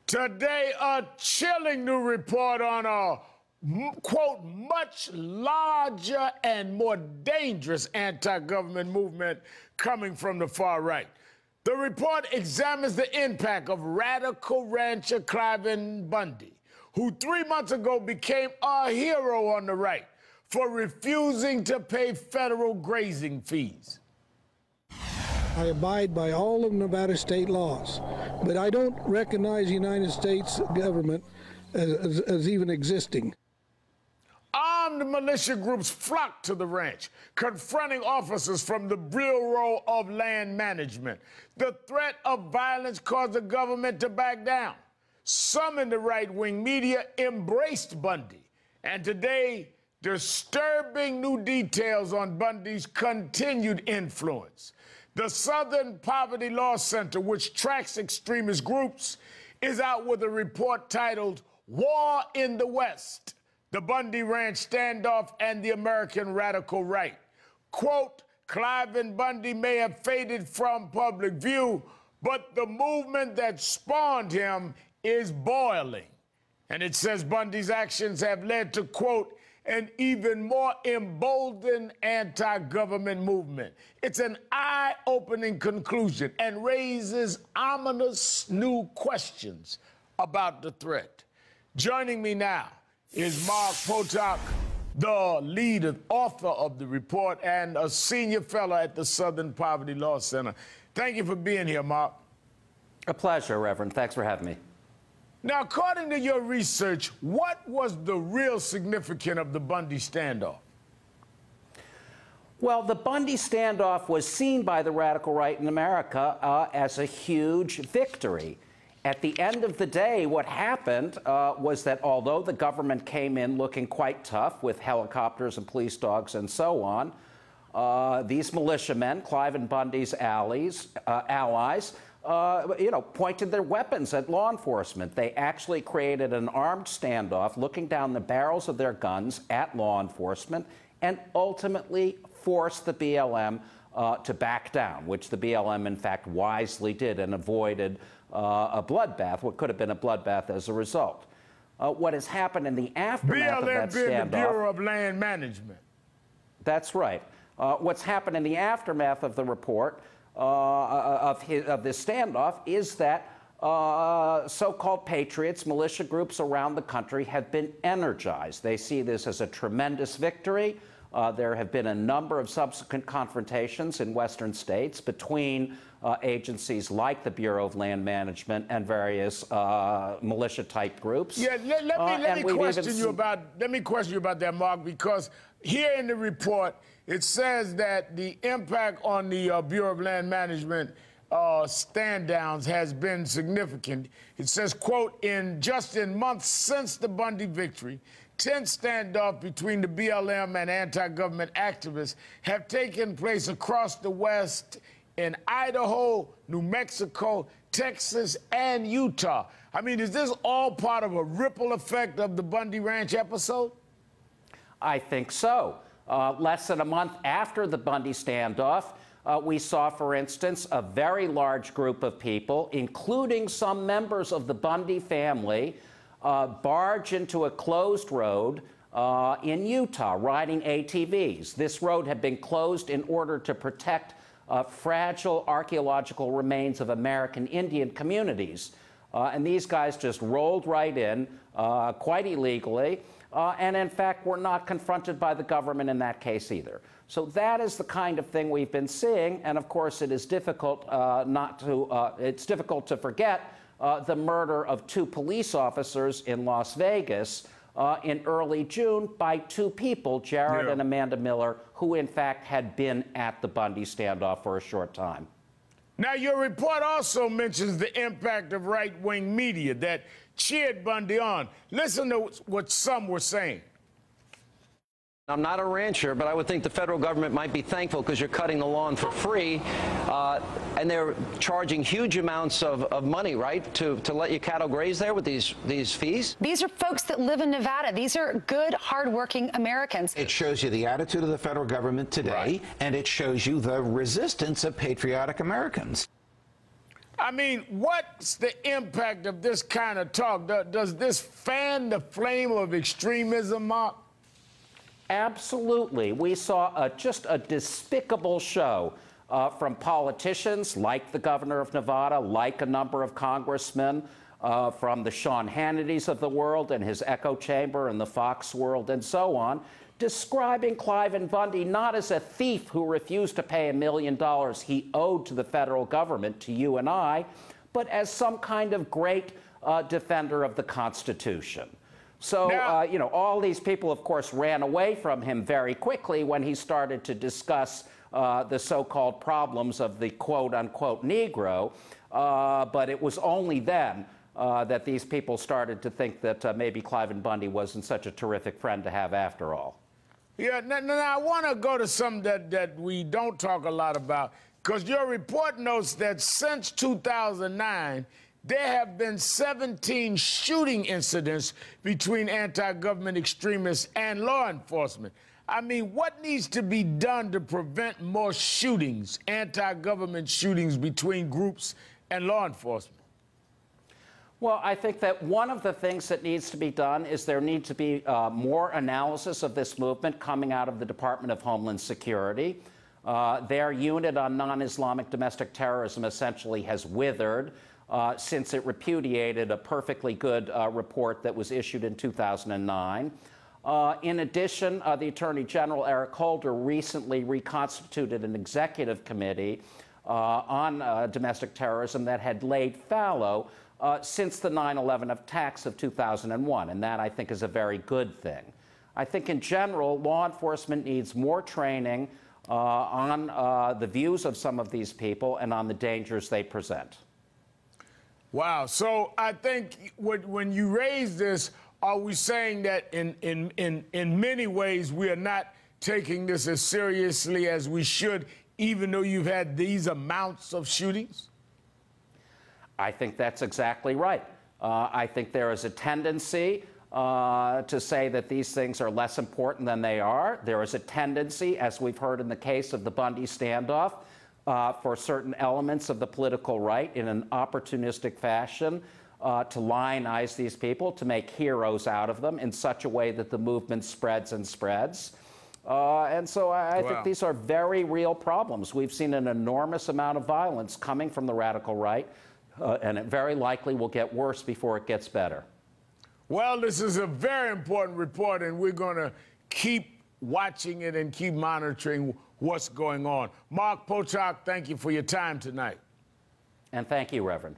Today, a chilling new report on a, quote, much larger and more dangerous anti-government movement coming from the far right. The report examines the impact of radical rancher Cliven Bundy, who 3 months ago became a hero on the right for refusing to pay federal grazing fees. I abide by all of Nevada state laws, but I don't recognize the United States government as even existing. Armed militia groups flocked to the ranch, confronting officers from the Bureau of Land Management. The threat of violence caused the government to back down. Some in the right-wing media embraced Bundy, and today, disturbing new details on Bundy's continued influence. The Southern Poverty Law Center, which tracks extremist groups, is out with a report titled War in the West, the Bundy Ranch Standoff and the American Radical Right. Quote, Cliven Bundy may have faded from public view, but the movement that spawned him is boiling. And it says Bundy's actions have led to, quote, an even more emboldened anti-government movement. It's an eye-opening conclusion and raises ominous new questions about the threat. Joining me now is Mark Potok, the lead author of the report and a senior fellow at the Southern Poverty Law Center. Thank you for being here, Mark. A pleasure, Reverend. Thanks for having me. Now, according to your research, what was the real significance of the Bundy standoff? Well, the Bundy standoff was seen by the radical right in America as a huge victory. At the end of the day, what happened was that although the government came in looking quite tough with helicopters and police dogs and so on, these militiamen, Cliven Bundy's allies, pointed their weapons at law enforcement. They actually created an armed standoff, looking down the barrels of their guns at law enforcement, and ultimately forced the BLM to back down, which the BLM, in fact, wisely did and avoided a bloodbath, what could have been a bloodbath as a result. What has happened in the aftermath of that standoff... the Bureau of Land Management. That's right. What's happened in the aftermath of the report of this standoff is that so-called patriots, militia groups around the country have been energized. They see this as a tremendous victory. There have been a number of subsequent confrontations in Western states between agencies like the Bureau of Land Management and various militia-type groups. Yeah, let me question you about that, Mark, because here in the report, it says that the impact on the Bureau of Land Management stand-downs has been significant. It says, quote, in months since the Bundy victory, 10 standoffs between the BLM and anti-government activists have taken place across the West in Idaho, New Mexico, Texas, and Utah. I mean, is this all part of a ripple effect of the Bundy Ranch episode? I think so. Less than a month after the Bundy standoff, we saw, for instance, a very large group of people, including some members of the Bundy family, barge into a closed road in Utah, riding ATVs. This road had been closed in order to protect fragile archaeological remains of American Indian communities. And these guys just rolled right in, quite illegally, and in fact were not confronted by the government in that case either. So that is the kind of thing we've been seeing, and of course it is difficult it's difficult to forget the murder of 2 police officers in Las Vegas in early June by 2 people, Jared and Amanda Miller, who in fact had been at the Bundy standoff for a short time. Now, your report also mentions the impact of right-wing media that cheered Bundy on. Listen to what some were saying. I'm not a rancher, but I would think the federal government might be thankful because you're cutting the lawn for free, and they're charging huge amounts of money, right, to let your cattle graze there with these fees? These are folks that live in Nevada. These are good, hardworking Americans. It shows you the attitude of the federal government today, and it shows you the resistance of patriotic Americans. I mean, what's the impact of this kind of talk? Does this fan the flame of extremism, Mark? Absolutely. We saw just a despicable show from politicians like the governor of Nevada, like a number of congressmen, from the Sean Hannitys of the world and his echo chamber and the Fox world and so on, describing Cliven Bundy not as a thief who refused to pay $1 million he owed to the federal government, to you and I, but as some kind of great defender of the Constitution. So, you know, all these people, of course, ran away from him very quickly when he started to discuss the so-called problems of the quote-unquote Negro, but it was only then that these people started to think that maybe Cliven Bundy wasn't such a terrific friend to have after all. Yeah, now I want to go to something that we don't talk a lot about, because your report notes that since 2009, there have been 17 shooting incidents between anti-government extremists and law enforcement. I mean, what needs to be done to prevent more shootings, anti-government shootings between groups and law enforcement? Well, I think that one of the things that needs to be done is there needs to be more analysis of this movement coming out of the Department of Homeland Security. Their unit on non-Islamic domestic terrorism essentially has withered since it repudiated a perfectly good report that was issued in 2009. In addition, the Attorney General, Eric Holder, recently reconstituted an executive committee on domestic terrorism that had laid fallow since the 9/11 attacks of 2001, and that, I think, is a very good thing. I think, in general, law enforcement needs more training on the views of some of these people and on the dangers they present. Wow. So I think when you raise this, are we saying that in many ways we are not taking this as seriously as we should, even though you've had these amounts of shootings? I think that's exactly right. I think there is a tendency to say that these things are less important than they are. There is a tendency, as we've heard in the case of the Bundy standoff, for certain elements of the political right in an opportunistic fashion to lionize these people, to make heroes out of them in such a way that the movement spreads and spreads. And so I think these are very real problems. We've seen an enormous amount of violence coming from the radical right, and it very likely will get worse before it gets better. Well, this is a very important report, and we're going to keep watching it and keep monitoring what's going on. Mark Pochak, thank you for your time tonight. And thank you, Reverend.